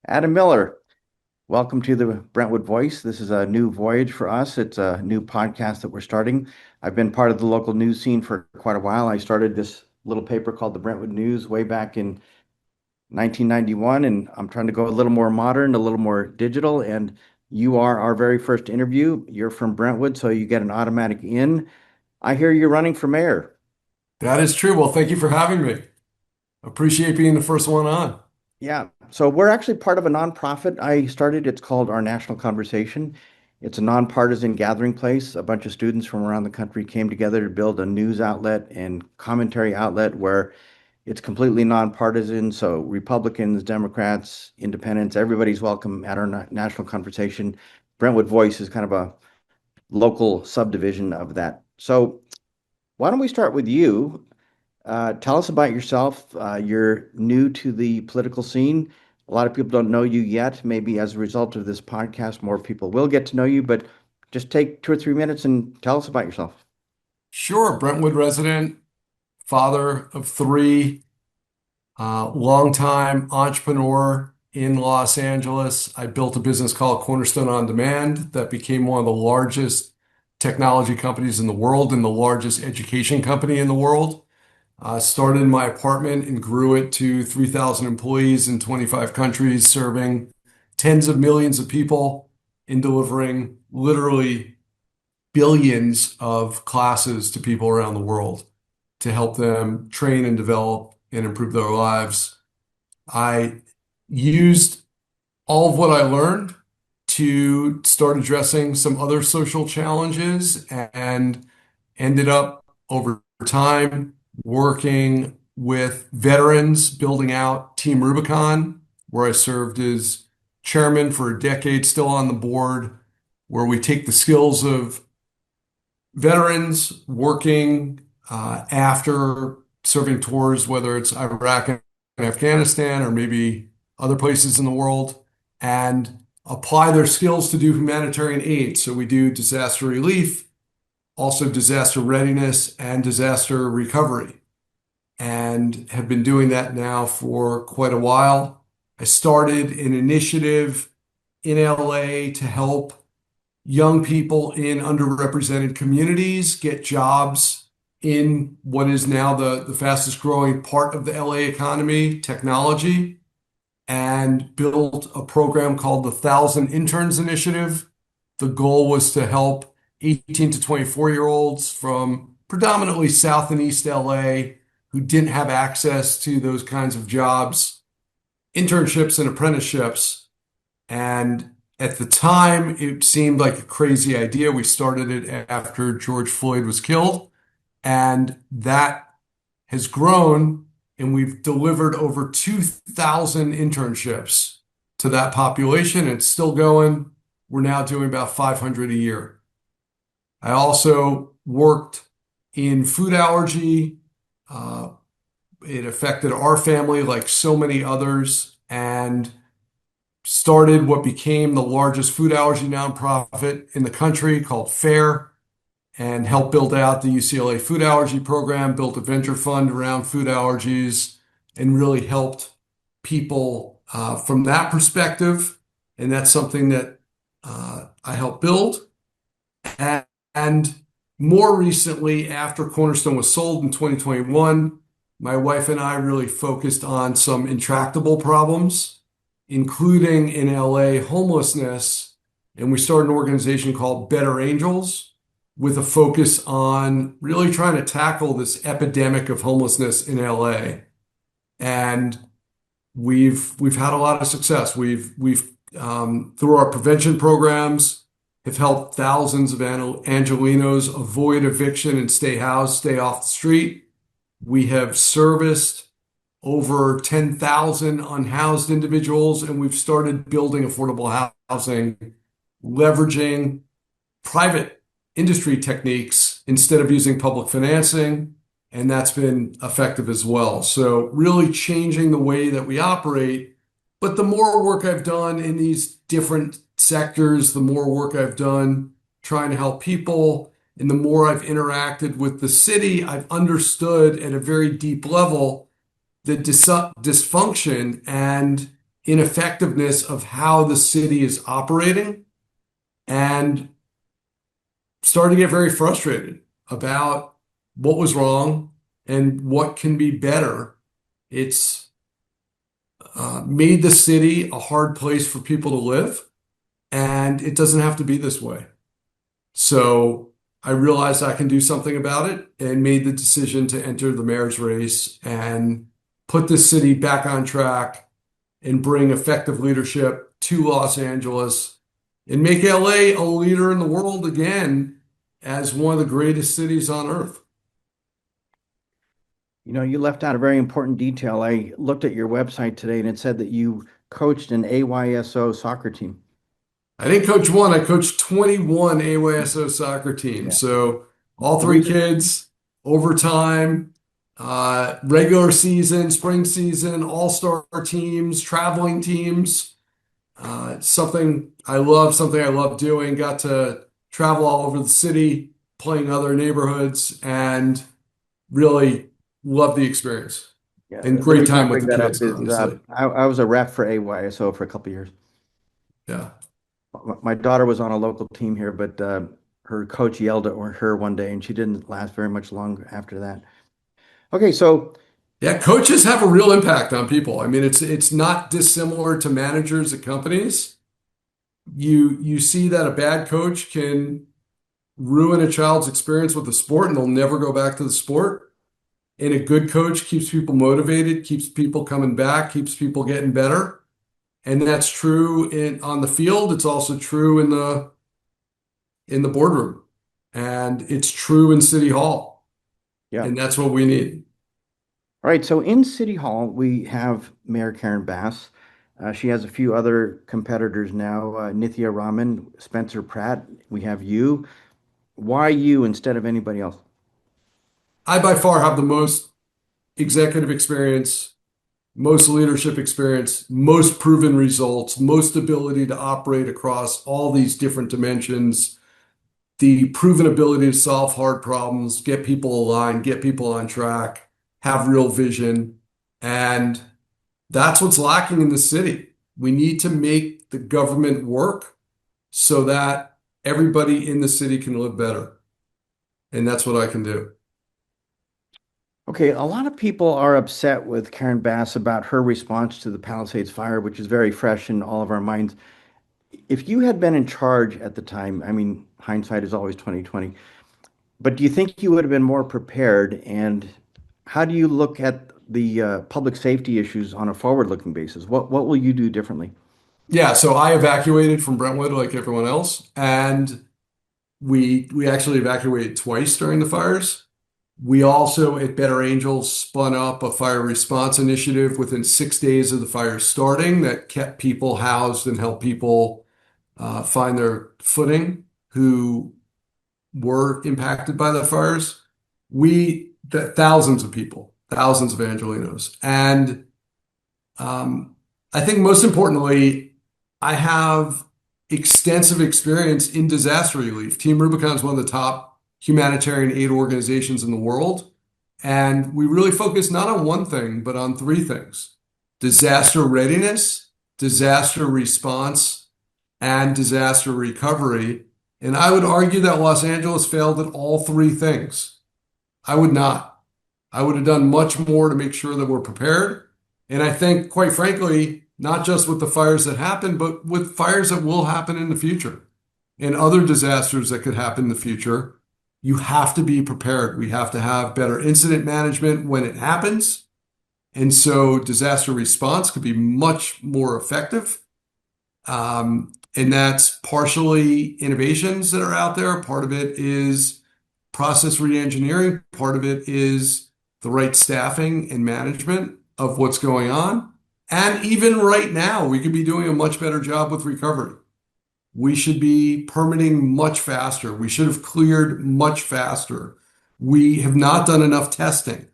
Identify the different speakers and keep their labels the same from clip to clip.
Speaker 1: Adam Miller, welcome to the Brentwood Voice. This is a new voyage for us. It's a new podcast that we're starting. I've been part of the local news scene for quite a while. I started this little paper called the Brentwood News way back in 1991, and I'm trying to go a little more modern, a little more digital. And you are our very first interview. You're from Brentwood, so you get an automatic in. I hear you're running for mayor.
Speaker 2: That is true. Well, thank you for having me. Appreciate being the first one on.
Speaker 1: Yeah. So we're actually part of a nonprofit I started. It's called Our National Conversation. It's a nonpartisan gathering place. A bunch of students from around the country came together to build a news outlet and commentary outlet where it's completely nonpartisan. So Republicans, Democrats, Independents, everybody's welcome at our national conversation. Brentwood Voice is kind of a local subdivision of that. So why don't we start with you? Tell us about yourself. You're new to the political scene. A lot of people don't know you yet. Maybe as a result of this podcast, more people will get to know you, but just take 2 or 3 minutes and tell us about yourself.
Speaker 2: Sure, Brentwood resident, father of three, longtime entrepreneur in Los Angeles. I built a business called Cornerstone On Demand that became one of the largest technology companies in the world and the largest education company in the world. Started in my apartment and grew it to 3,000 employees in 25 countries, serving tens of millions of people in delivering literally billions of classes to people around the world to help them train and develop and improve their lives. I used all of what I learned to start addressing some other social challenges and ended up over time working with veterans, building out Team Rubicon, where I served as chairman for a decade, still on the board, where we take the skills of veterans working after serving tours, whether it's Iraq and Afghanistan or maybe other places in the world, and apply their skills to do humanitarian aid. So we do disaster relief, also disaster readiness and disaster recovery, and have been doing that now for quite a while. I started an initiative in LA to help young people in underrepresented communities get jobs in what is now the fastest growing part of the LA economy, technology, and built a program called the Thousand Interns Initiative. The goal was to help 18 to 24-year-olds from predominantly South and East LA who didn't have access to those kinds of jobs, internships and apprenticeships. And at the time, it seemed like a crazy idea. We started it after George Floyd was killed, and that has grown, and we've delivered over 2,000 internships to that population. It's still going. We're now doing about 500 a year. I also worked in food allergy. Uh, it affected our family like so many others, and started what became the largest food allergy nonprofit in the country called FAIR, and helped build out the UCLA food allergy program, built a venture fund around food allergies, and really helped people from that perspective. And that's something that I helped build. And more recently, after Cornerstone was sold in 2021, my wife and I really focused on some intractable problems, including in LA homelessness. And we started an organization called Better Angels with a focus on really trying to tackle this epidemic of homelessness in LA. And we've had a lot of success. We've through our prevention programs have helped thousands of Angelenos avoid eviction and stay housed, stay off the street. We have serviced over 10,000 unhoused individuals, and we've started building affordable housing, leveraging private industry techniques instead of using public financing, and that's been effective as well. So really changing the way that we operate. But the more work I've done in these different sectors, the more work I've done trying to help people, and the more I've interacted with the city, I've understood at a very deep level the dysfunction and ineffectiveness of how the city is operating and started to get very frustrated about what was wrong and what can be better. It's made the city a hard place for people to live, and it doesn't have to be this way. So I realized I can do something about it and made the decision to enter the mayor's race and put the city back on track and bring effective leadership to Los Angeles and make LA a leader in the world again as one of the greatest cities on earth.
Speaker 1: You know, you left out a very important detail. I looked at your website today and it said that you coached an AYSO soccer team.
Speaker 2: I didn't coach one, I coached 21 AYSO soccer teams.
Speaker 1: Yeah.
Speaker 2: So all
Speaker 1: The
Speaker 2: three
Speaker 1: reason,
Speaker 2: kids, overtime, regular season, spring season, all-star teams, traveling teams. Something I love, something I love doing. Got to travel all over the city, playing other neighborhoods, and really love the experience.
Speaker 1: yeah,
Speaker 2: And
Speaker 1: the
Speaker 2: great
Speaker 1: reason I
Speaker 2: time with
Speaker 1: bring
Speaker 2: the
Speaker 1: that up
Speaker 2: kids,
Speaker 1: is
Speaker 2: honestly.
Speaker 1: I was a ref for AYSO for a couple of years.
Speaker 2: Yeah.
Speaker 1: My daughter was on a local team here, but her coach yelled at her one day and she didn't last very much long after that. Okay, so
Speaker 2: Yeah, coaches have a real impact on people. I mean, it's not dissimilar to managers at companies. You see that a bad coach can ruin a child's experience with the sport and they'll never go back to the sport. And a good coach keeps people motivated, keeps people coming back, keeps people getting better. And that's true on the field. It's also true in the boardroom. And it's true in City Hall.
Speaker 1: yeah.
Speaker 2: And that's what we need.
Speaker 1: All right, so in City Hall, we have Mayor Karen Bass. She has a few other competitors now, Nithya Raman, Spencer Pratt. We have you. Why you instead of anybody else?
Speaker 2: I by far have the most executive experience, most leadership experience, most proven results, most ability to operate across all these different dimensions, the proven ability to solve hard problems, get people aligned, get people on track, have real vision. And that's what's lacking in the city. We need to make the government work so that everybody in the city can live better. And that's what I can do.
Speaker 1: Okay, a lot of people are upset with Karen Bass about her response to the Palisades fire, which is very fresh in all of our minds. If you had been in charge at the time, I mean, hindsight is always 2020, but do you think you would have been more prepared? And how do you look at the public safety issues on a forward-looking basis? What will you do differently?
Speaker 2: Yeah, so I evacuated from Brentwood like everyone else, and we actually evacuated twice during the fires. We also at Better Angels spun up a fire response initiative within 6 days of the fire starting that kept people housed and helped people find their footing who were impacted by the fires. Thousands of people, thousands of Angelinos. And I think most importantly, I have extensive experience in disaster relief. Team Rubicon is one of the top humanitarian aid organizations in the world. And we really focus not on one thing, but on three things: disaster readiness, disaster response, and disaster recovery. And I would argue that Los Angeles failed at all three things. I would not. I would have done much more to make sure that we're prepared. And I think, quite frankly, not just with the fires that happened, but with fires that will happen in the future and other disasters that could happen in the future, you have to be prepared. We have to have better incident management when it happens. And so disaster response could be much more effective. And that's partially innovations that are out there. Part of it is process reengineering. Part of it is the right staffing and management of what's going on. And even right now, we could be doing a much better job with recovery. We should be permitting much faster. We should have cleared much faster. We have not done enough testing.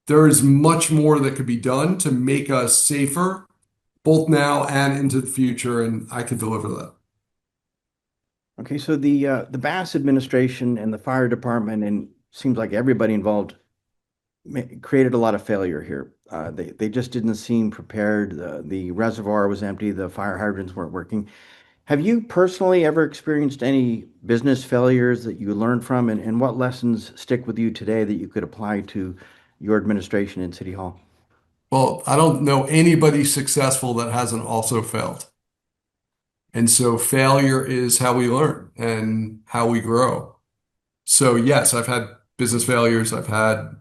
Speaker 2: There is much more that could be done to make us safer, both now and into the future, and I can deliver that.
Speaker 1: Okay, so the Bass administration and the fire department and seems like everybody involved created a lot of failure here. They just didn't seem prepared. The reservoir was empty. The fire hydrants weren't working. Have you personally ever experienced any business failures that you learned from, and what lessons stick with you today that you could apply to your administration in City Hall?
Speaker 2: Well, I don't know anybody successful that hasn't also failed. And so failure is how we learn and how we grow. So yes, I've had business failures. I've had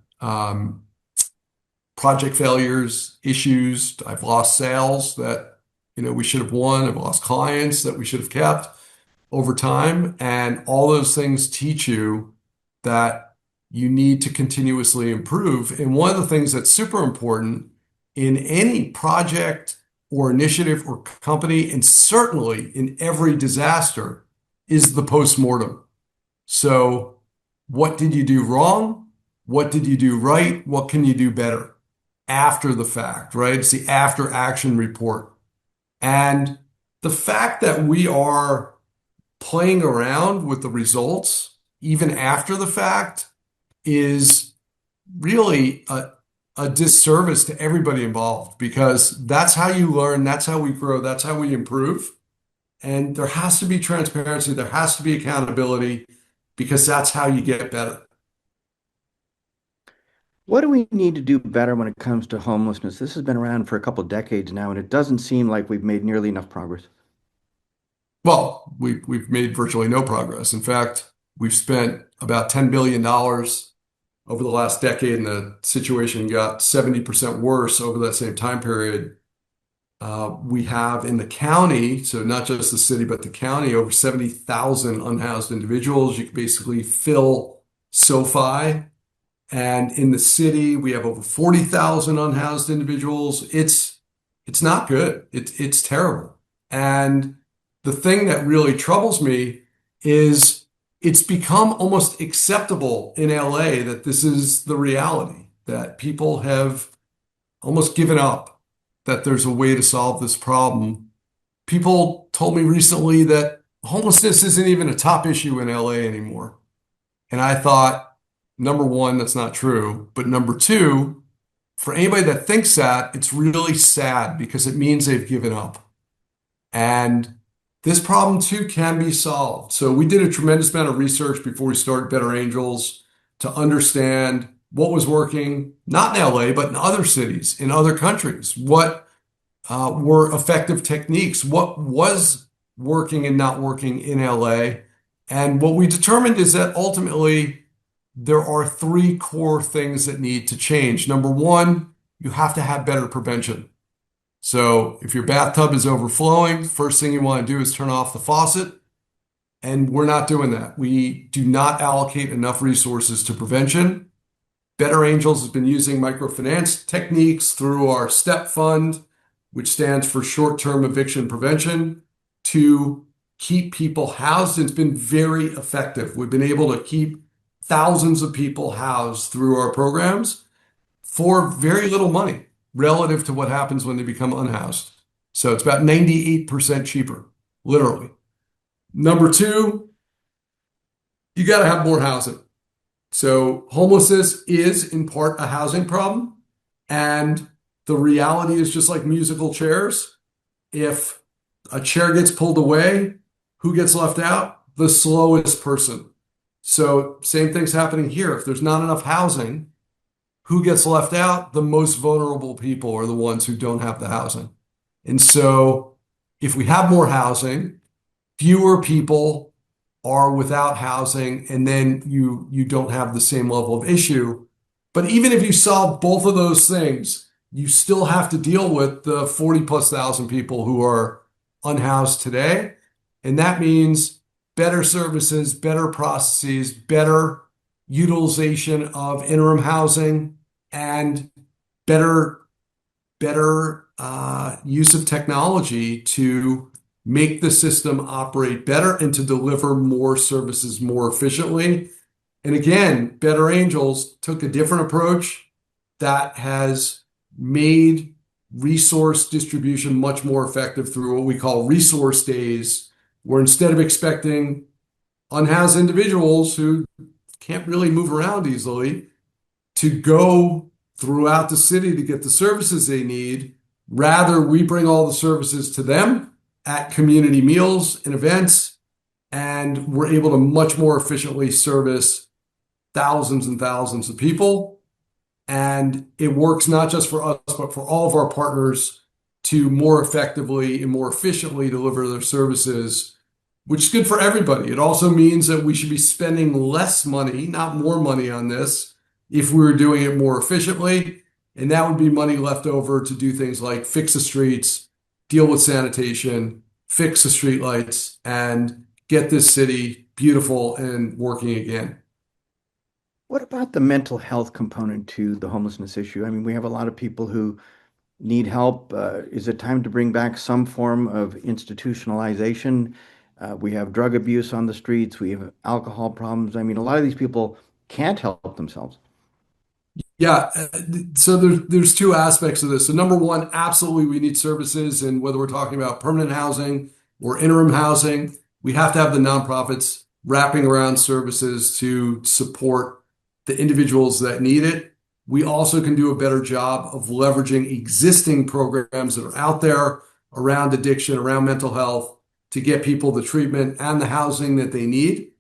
Speaker 2: project failures, issues. I've lost sales that, we should have won. I've lost clients that we should have kept over time. And all those things teach you that you need to continuously improve. And one of the things that's super important in any project or initiative or company, and certainly in every disaster, is the postmortem. So, what did you do wrong? What did you do right? What can you do better after the fact, right? It's the after action report. And the fact that we are playing around with the results, even after the fact, is really a disservice to everybody involved because that's how you learn, that's how we grow, that's how we improve. And there has to be transparency, there has to be accountability because that's how you get better.
Speaker 1: What do we need to do better when it comes to homelessness? This has been around for a couple of decades now, and it doesn't seem like we've made nearly enough progress.
Speaker 2: Well, we've made virtually no progress. In fact, we've spent about $10 billion over the last decade, and the situation got 70% worse over that same time period. We have in the county, so not just the city, but the county, over 70,000 unhoused individuals. You can basically fill SoFi. And in the city, we have over 40,000 unhoused individuals. It's not good. It's terrible. And the thing that really troubles me is it's become almost acceptable in LA that this is the reality, that people have almost given up, that there's a way to solve this problem. People told me recently that homelessness isn't even a top issue in LA anymore. And I thought, number one, that's not true. But number two, for anybody that thinks that, it's really sad because it means they've given up. And this problem too can be solved. So we did a tremendous amount of research before we started Better Angels to understand what was working, not in LA, but in other cities, in other countries. What were effective techniques? What was working and not working in LA? And what we determined is that ultimately there are three core things that need to change. Number one, you have to have better prevention. So if your bathtub is overflowing, first thing you want to do is turn off the faucet. And we're not doing that. We do not allocate enough resources to prevention. Better Angels has been using microfinance techniques through our STEP fund, which stands for short-term eviction prevention, to keep people housed. It's been very effective. We've been able to keep thousands of people housed through our programs for very little money relative to what happens when they become unhoused. So it's about 98% cheaper, literally. Number two, you got to have more housing. So homelessness is in part a housing problem. And the reality is just like musical chairs. If a chair gets pulled away, who gets left out? The slowest person. So same thing's happening here. If there's not enough housing, who gets left out? The most vulnerable people are the ones who don't have the housing. And so if we have more housing, fewer people are without housing, and then you don't have the same level of issue. But even if you solve both of those things, you still have to deal with the 40 plus thousand people who are unhoused today. And that means better services, better processes, better utilization of interim housing, and better use of technology to make the system operate better and to deliver more services more efficiently. And again, Better Angels took a different approach that has made resource distribution much more effective through what we call resource days, where instead of expecting unhoused individuals who can't really move around easily to go throughout the city to get the services they need. Rather, we bring all the services to them at community meals and events, and we're able to much more efficiently service thousands and thousands of people. And it works not just for us, but for all of our partners to more effectively and more efficiently deliver their services, which is good for everybody. It also means that we should be spending less money, not more money on this, if we were doing it more efficiently. And that would be money left over to do things like fix the streets, deal with sanitation, fix the streetlights, and get this city beautiful and working again.
Speaker 1: What about the mental health component to the homelessness issue? I mean, we have a lot of people who need help. Is it time to bring back some form of institutionalization? We have drug abuse on the streets. We have alcohol problems. I mean, a lot of these people can't help themselves.
Speaker 2: Yeah, so there's two aspects of this. So number one, absolutely we need services, and whether we're talking about permanent housing or interim housing, we have to have the nonprofits wrapping around services to support the individuals that need it. We also can do a better job of leveraging existing programs that are out there around addiction, around mental health, to get people the treatment and the housing that they need.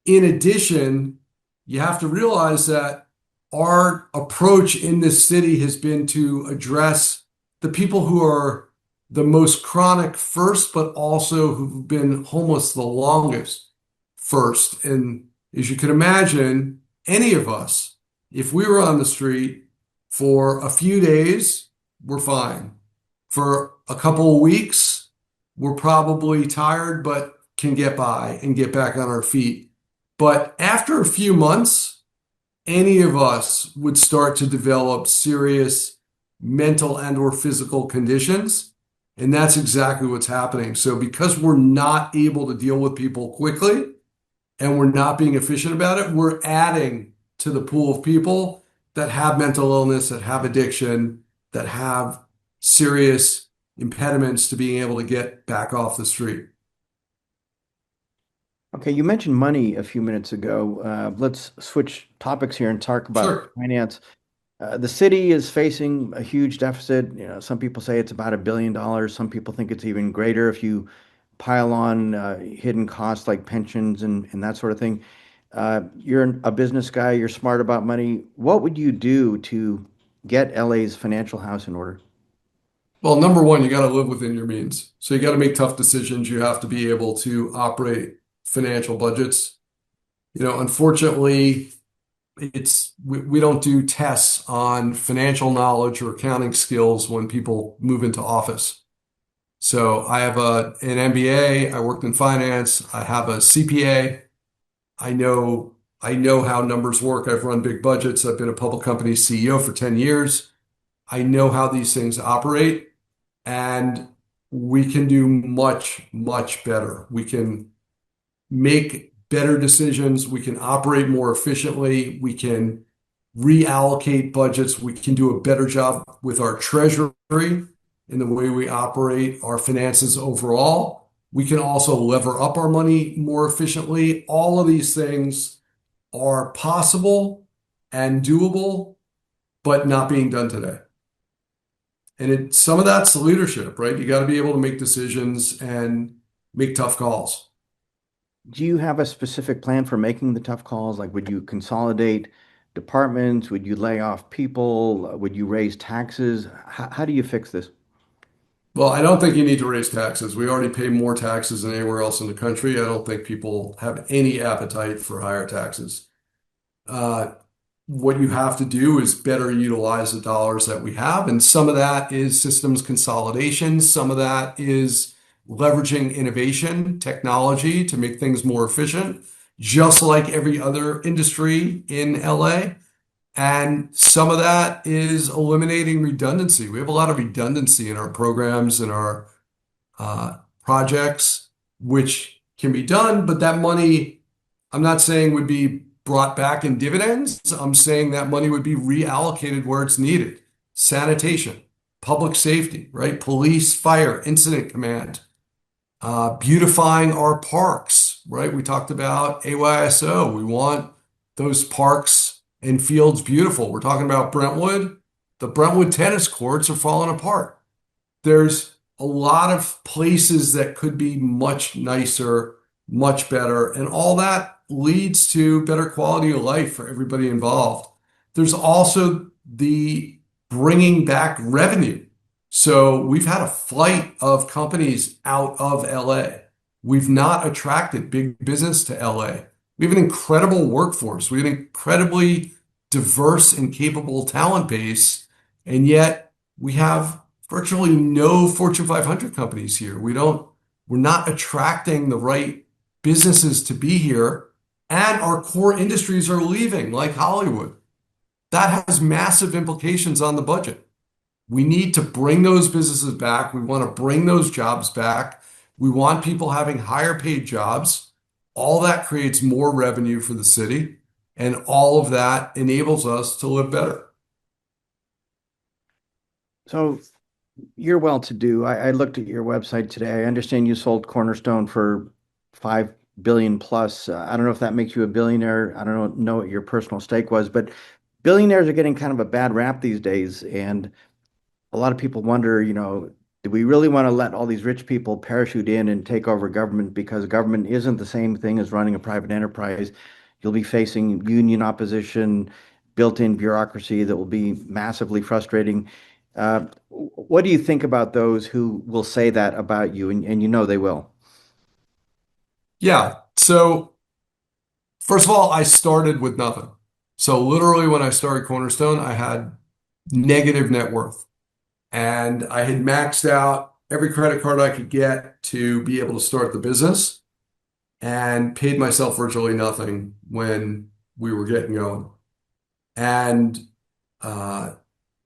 Speaker 2: In addition, you have to realize that our approach in this city has been to address the people who are the most chronic first, but also who've been homeless the longest first. And as you can imagine, any of us, if we were on the street for a few days, we're fine. For a couple of weeks, we're probably tired, but can get by and get back on our feet. But after a few months, any of us would start to develop serious mental and or physical conditions. And that's exactly what's happening. So because we're not able to deal with people quickly and we're not being efficient about it, we're adding to the pool of people that have mental illness, that have addiction, that have serious impediments to being able to get back off the street.
Speaker 1: Okay, you mentioned money a few minutes ago. Let's switch topics here and talk about
Speaker 2: Sure.
Speaker 1: finance. The city is facing a huge deficit. You know, some people say it's about $1 billion. Some people think it's even greater if you pile on hidden costs like pensions and that sort of thing. You're a business guy. You're smart about money. What would you do to get LA's financial house in order?
Speaker 2: Well, number one, you got to live within your means. So you got to make tough decisions. You have to be able to operate financial budgets. Unfortunately, we don't do tests on financial knowledge or accounting skills when people move into office. So I have an MBA, I worked in finance, I have a CPA. I know how numbers work. I've run big budgets. I've been a public company CEO for 10 years. I know how these things operate, and we can do much, much better. We can make better decisions. We can operate more efficiently. We can reallocate budgets. We can do a better job with our treasury in the way we operate our finances overall. We can also lever up our money more efficiently. All of these things are possible and doable, but not being done today. And some of that's the leadership, right? You got to be able to make decisions and make tough calls.
Speaker 1: Do you have a specific plan for making the tough calls? Like, would you consolidate departments? Would you lay off people? Would you raise taxes? How do you fix this?
Speaker 2: Well, I don't think you need to raise taxes. We already pay more taxes than anywhere else in the country. I don't think people have any appetite for higher taxes. Uh, what you have to do is better utilize the dollars that we have. And some of that is systems consolidation. Some of that is leveraging innovation, technology to make things more efficient, just like every other industry in LA. And some of that is eliminating redundancy. We have a lot of redundancy in our programs and our projects, which can be done, but that money, I'm not saying would be brought back in dividends. I'm saying that money would be reallocated where it's needed. Sanitation, public safety, right? Police, fire, incident command, beautifying our parks, right? We talked about AYSO. We want those parks and Field's beautiful. We're talking about Brentwood. The Brentwood tennis courts are falling apart. There's a lot of places that could be much nicer, much better, and all that leads to better quality of life for everybody involved. There's also the bringing back revenue. So we've had a flight of companies out of LA. We've not attracted big business to LA. We have an incredible workforce. We have an incredibly diverse and capable talent base, and yet we have virtually no Fortune 500 companies here. We're not attracting the right businesses to be here, and our core industries are leaving, like Hollywood. That has massive implications on the budget. We need to bring those businesses back. We want to bring those jobs back. We want people having higher paid jobs. All that creates more revenue for the city, and all of that enables us to live better.
Speaker 1: So you're well to do. I looked at your website today. I understand you sold Cornerstone for 5 billion plus. I don't know if that makes you a billionaire. I don't know what your personal stake was, but billionaires are getting kind of a bad rap these days. And a lot of people wonder, do we really want to let all these rich people parachute in and take over government because government isn't the same thing as running a private enterprise? You'll be facing union opposition, built-in bureaucracy that will be massively frustrating. What do you think about those who will say that about you, and you know they will?
Speaker 2: Yeah. So, first of all, I started with nothing. So, literally, when I started Cornerstone, I had negative net worth. And I had maxed out every credit card I could get to be able to start the business and paid myself virtually nothing when we were getting going. And uh,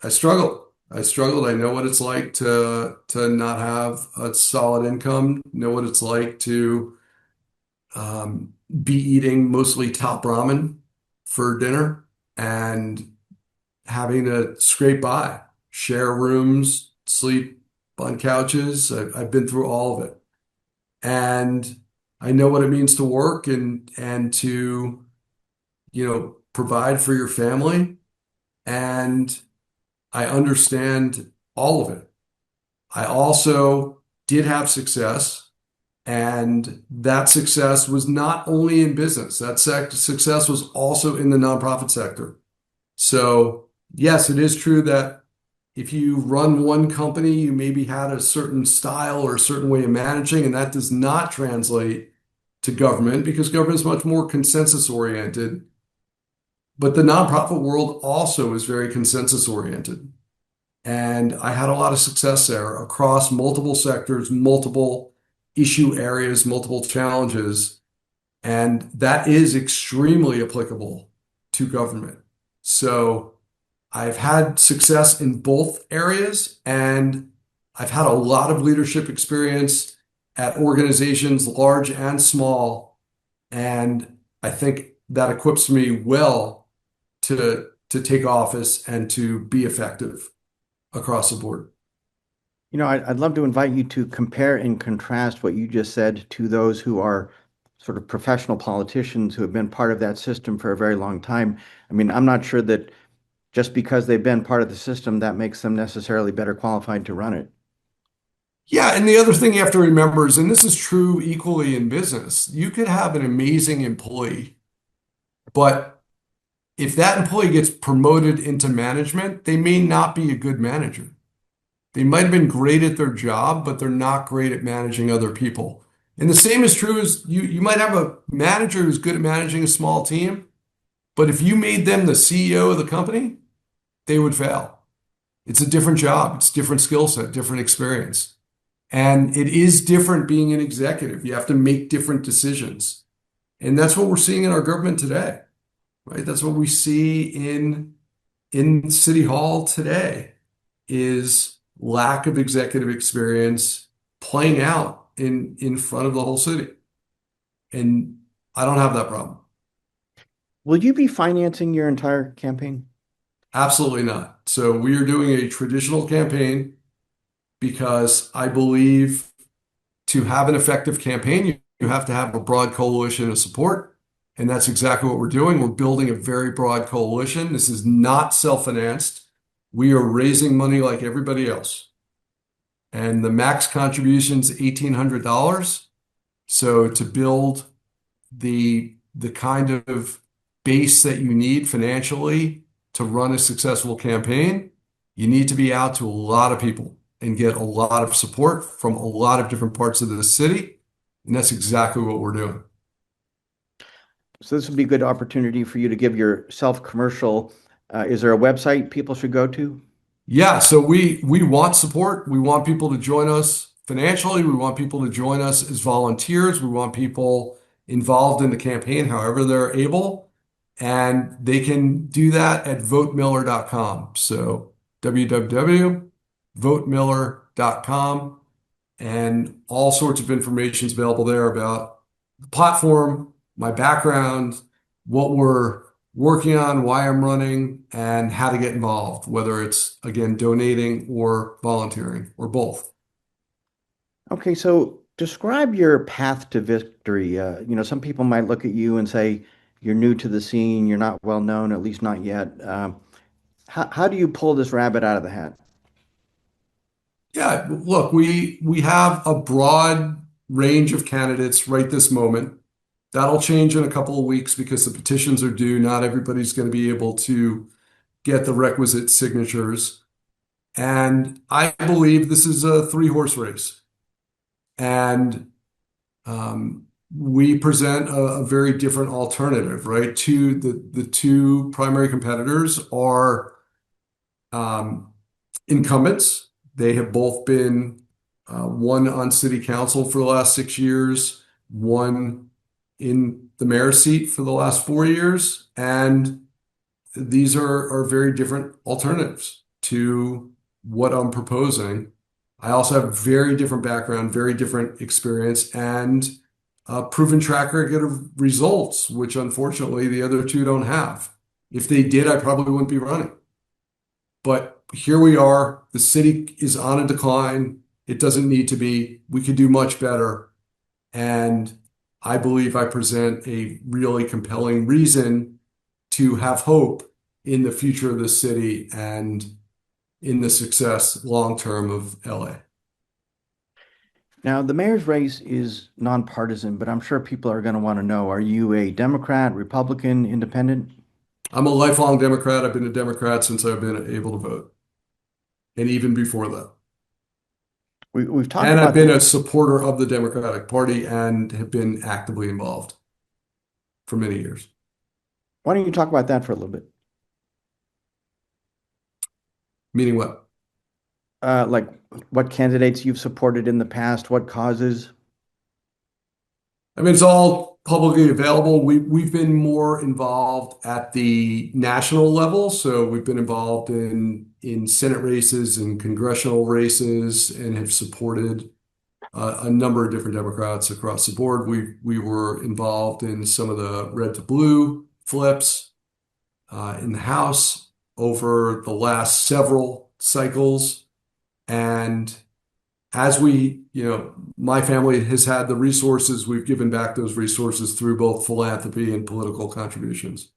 Speaker 2: I struggled. I struggled. I know what it's like to not have a solid income, know what it's like to be eating mostly top ramen for dinner and having to scrape by, share rooms, sleep on couches. I've been through all of it. And I know what it means to work and to, provide for your family. And I understand all of it. I also did have success, and that success was not only in business. That success was also in the nonprofit sector. So, yes, it is true that if you run one company, you maybe had a certain style or a certain way of managing, and that does not translate to government because government is much more consensus oriented. But the nonprofit world also is very consensus oriented. And I had a lot of success there across multiple sectors, multiple issue areas, multiple challenges. And that is extremely applicable to government. So I've had success in both areas, and I've had a lot of leadership experience at organizations large and small. And I think that equips me well to take office and to be effective across the board.
Speaker 1: I'd love to invite you to compare and contrast what you just said to those who are sort of professional politicians who have been part of that system for a very long time. I mean, I'm not sure that just because they've been part of the system, that makes them necessarily better qualified to run it.
Speaker 2: Yeah, and the other thing you have to remember is, and this is true equally in business, you could have an amazing employee, but if that employee gets promoted into management, they may not be a good manager. They might have been great at their job, but they're not great at managing other people. And the same is true as you might have a manager who's good at managing a small team, but if you made them the CEO of the company, they would fail. It's a different job, it's a different skill set, different experience. And it is different being an executive. You have to make different decisions. And that's what we're seeing in our government today, right? That's what we see in City Hall today is lack of executive experience playing out in front of the whole city. And I don't have that problem.
Speaker 1: Will you be financing your entire campaign?
Speaker 2: Absolutely not. So we are doing a traditional campaign because I believe to have an effective campaign, you have to have a broad coalition of support. And that's exactly what we're doing. We're building a very broad coalition. This is not self-financed. We are raising money like everybody else. And the max contribution is $1,800. So to build the kind of base that you need financially to run a successful campaign, you need to be out to a lot of people and get a lot of support from a lot of different parts of the city. And that's exactly what we're doing.
Speaker 1: So this would be a good opportunity for you to give your self-commercial. Is there a website people should go to?
Speaker 2: Yeah, so we want support. We want people to join us financially. We want people to join us as volunteers. We want people involved in the campaign however they're able. And they can do that at votemiller.com. So www.votemiller.com, and all sorts of information is available there about the platform, my background, what we're working on, why I'm running, and how to get involved, whether it's, again, donating or volunteering or both.
Speaker 1: Okay, so describe your path to victory. Some people might look at you and say you're new to the scene, you're not well known, at least not yet. How do you pull this rabbit out of the hat?
Speaker 2: Yeah, look, we have a broad range of candidates right this moment. That'll change in a couple of weeks because the petitions are due. Not everybody's going to be able to get the requisite signatures. And I believe this is a three-horse race. And we present a very different alternative, right? The two primary competitors are um, incumbents. They have both been one on city council for the last 6 years, one in the mayor's seat for the last 4 years, and these are very different alternatives to what I'm proposing. I also have very different background, very different experience, and a proven track record of results, which unfortunately the other two don't have. If they did, I probably wouldn't be running. But here we are. The city is on a decline. It doesn't need to be. We could do much better. And I believe I present a really compelling reason to have hope in the future of the city and in the success long term of LA.
Speaker 1: Now, the mayor's race is nonpartisan, but I'm sure people are going to want to know, are you a Democrat, Republican, Independent?
Speaker 2: I'm a lifelong Democrat. I've been a Democrat since I've been able to vote, and even before that.
Speaker 1: We've talked
Speaker 2: And I've
Speaker 1: about
Speaker 2: been
Speaker 1: this.
Speaker 2: a supporter of the Democratic Party and have been actively involved for many years.
Speaker 1: Why don't you talk about that for a little bit?
Speaker 2: Meaning what?
Speaker 1: Like what candidates you've supported in the past, what causes?
Speaker 2: I mean, it's all publicly available. We've been more involved at the national level, so we've been involved in Senate races and congressional races, and have supported a number of different Democrats across the board. We were involved in some of the red to blue flips in the House over the last several cycles, and as my family has had the resources, we've given back those resources through both philanthropy and political contributions.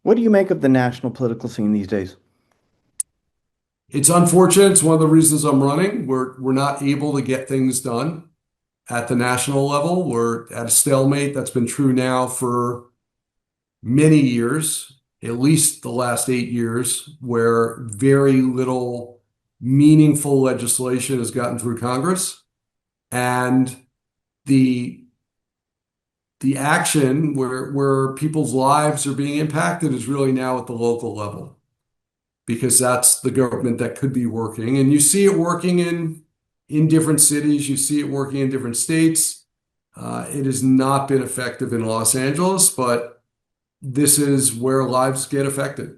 Speaker 1: What do you make of the national political scene these days?
Speaker 2: It's unfortunate. It's one of the reasons I'm running. We're not able to get things done at the national level. We're at a stalemate. That's been true now for many years, at least the last 8 years, where very little meaningful legislation has gotten through Congress. And the the action where people's lives are being impacted is really now at the local level, because that's the government that could be working. And you see it working in different cities, you see it working in different states. It has not been effective in Los Angeles, but this is where lives get affected.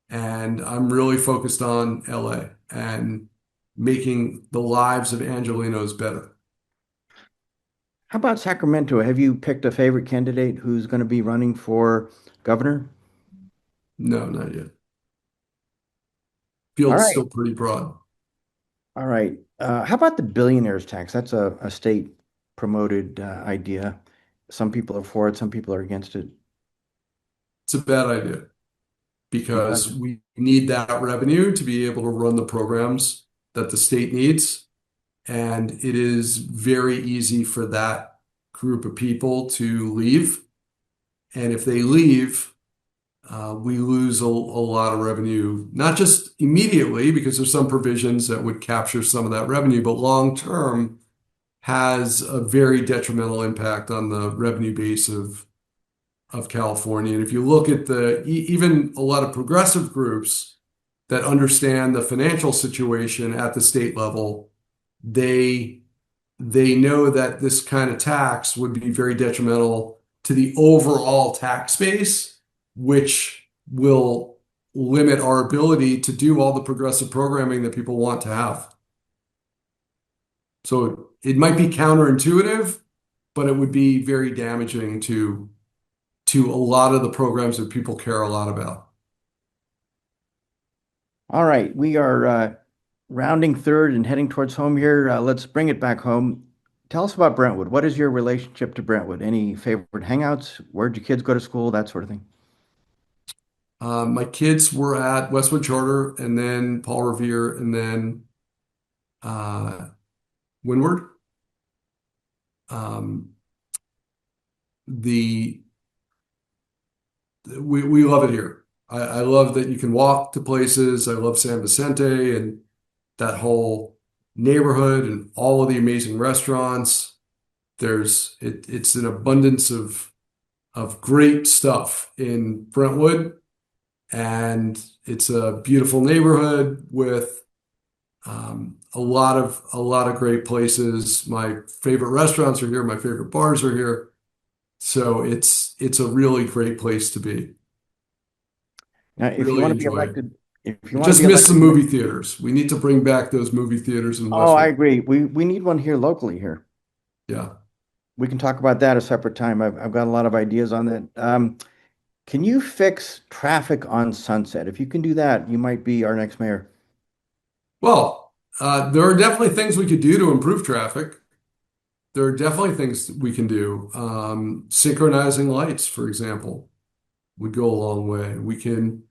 Speaker 2: And I'm really focused on LA and making the lives of Angelenos better.
Speaker 1: How about Sacramento? Have you picked a favorite candidate who's going to be running for governor?
Speaker 2: No, not yet.
Speaker 1: All
Speaker 2: Field's
Speaker 1: right.
Speaker 2: still pretty broad.
Speaker 1: All right. How about the billionaires tax? That's a state promoted idea. some people are for it, some people are against it.
Speaker 2: It's a bad idea
Speaker 1: Because
Speaker 2: because we need that revenue to be able to run the programs that the state needs. And it is very easy for that group of people to leave. And if they leave, we lose a lot of revenue, not just immediately, because there's some provisions that would capture some of that revenue, but long term has a very detrimental impact on the revenue base of California. And if you look at even a lot of progressive groups that understand the financial situation at the state level, they they know that this kind of tax would be very detrimental to the overall tax base, which will limit our ability to do all the progressive programming that people want to have. So it might be counterintuitive, but it would be very damaging to a lot of the programs that people care a lot about.
Speaker 1: all right, we are rounding third and heading towards home here. Let's bring it back home. Tell us about Brentwood. What is your relationship to Brentwood? Any favorite hangouts? Where'd your kids go to school? That sort of thing.
Speaker 2: My kids were at Westwood Charter and then Paul Revere and then uh, Windward. Um, the we love it here. I love that you can walk to places. I love San Vicente and that whole neighborhood and all of the amazing restaurants. It's an abundance of great stuff in Brentwood, and it's a beautiful neighborhood with a lot of great places. My favorite restaurants are here. My favorite bars are here. So it's a really great place to be.
Speaker 1: Now, if you
Speaker 2: Really
Speaker 1: want to be
Speaker 2: enjoy it.
Speaker 1: elected, if you
Speaker 2: We
Speaker 1: want to be
Speaker 2: just missed some
Speaker 1: elected,
Speaker 2: movie theaters. We need to bring back those movie theaters in
Speaker 1: oh, I
Speaker 2: Westwood.
Speaker 1: agree. We need one here locally here.
Speaker 2: Yeah.
Speaker 1: We can talk about that a separate time. I've got a lot of ideas on that. Can you fix traffic on Sunset? If you can do that, you might be our next mayor.
Speaker 2: Well, there are definitely things we could do to improve traffic. There are definitely things we can do. Synchronizing lights, for example, would go a long way. We can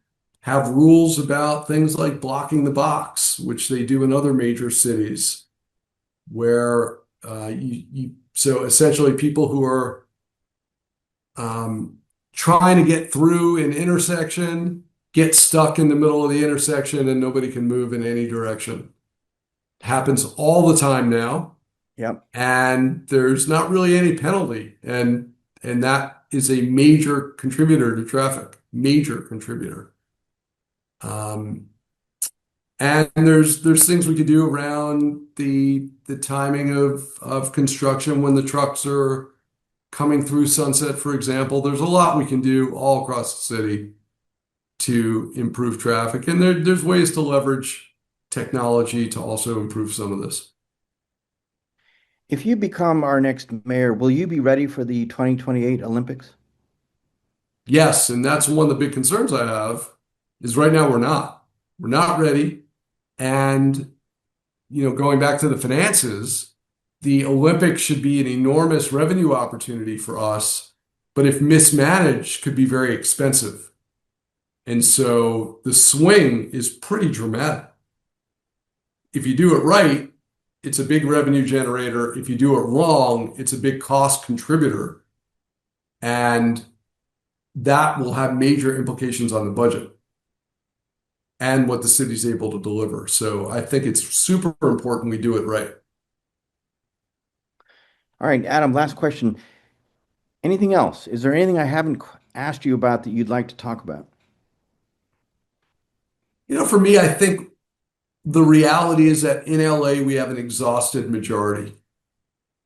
Speaker 2: have rules about things like blocking the box, which they do in other major cities, where so essentially people who are um, trying to get through an intersection get stuck in the middle of the intersection and nobody can move in any direction. Happens all the time now,
Speaker 1: Yep.
Speaker 2: and there's not really any penalty, and that is a major contributor to traffic, major contributor. Um, and there's things we could do around the timing of construction when the trucks are coming through Sunset, for example. There's a lot we can do all across the city to improve traffic, and there's ways to leverage technology to also improve some of this.
Speaker 1: If you become our next mayor, will you be ready for the 2028 Olympics?
Speaker 2: Yes, and that's one of the big concerns I have is right now we're not. We're not ready. And, going back to the finances, the Olympics should be an enormous revenue opportunity for us, but if mismanaged, could be very expensive. And so the swing is pretty dramatic. If you do it right, it's a big revenue generator. If you do it wrong, it's a big cost contributor. And that will have major implications on the budget and what the city's able to deliver. So I think it's super important we do it right.
Speaker 1: All right, Adam, last question. Anything else? Is there anything I haven't asked you about that you'd like to talk about?
Speaker 2: For me, I think the reality is that in LA, we have an exhausted majority.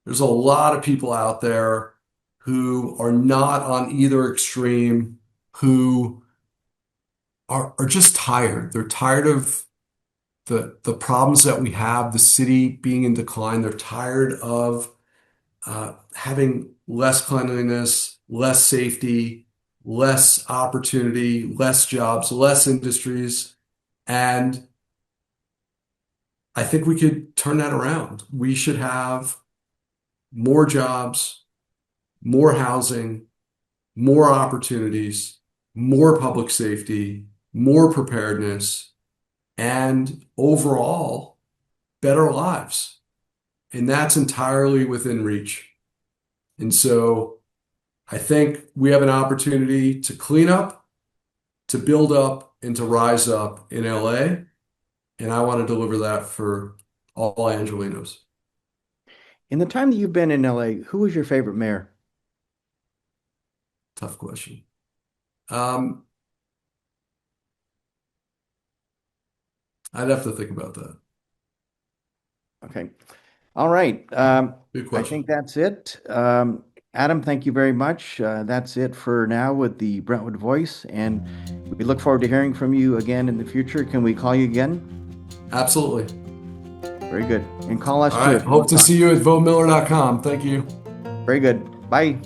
Speaker 2: There's a lot of people out there who are not on either extreme, who are just tired. They're tired of the problems that we have, the city being in decline. They're tired of having less cleanliness, less safety, less opportunity, less jobs, less industries. And I think we could turn that around. We should have more jobs, more housing, more opportunities, more public safety, more preparedness, and overall better lives. And that's entirely within reach. And so I think we have an opportunity to clean up, to build up, and to rise up in LA. And I want to deliver that for all Angelinos.
Speaker 1: In the time that you've been in LA, who was your favorite mayor?
Speaker 2: Tough question. Um, I'd have to think about that.
Speaker 1: Okay. All right.
Speaker 2: Good
Speaker 1: I
Speaker 2: question.
Speaker 1: think that's it. Adam, thank you very much. That's it for now with the Brentwood Voice, and we look forward to hearing from you again in the future. Can we call you again?
Speaker 2: Absolutely.
Speaker 1: Very good. And call us
Speaker 2: All
Speaker 1: too
Speaker 2: right.
Speaker 1: if you
Speaker 2: Hope
Speaker 1: want to
Speaker 2: to
Speaker 1: talk.
Speaker 2: see you at votemiller.com. Thank you.
Speaker 1: Very good. Bye.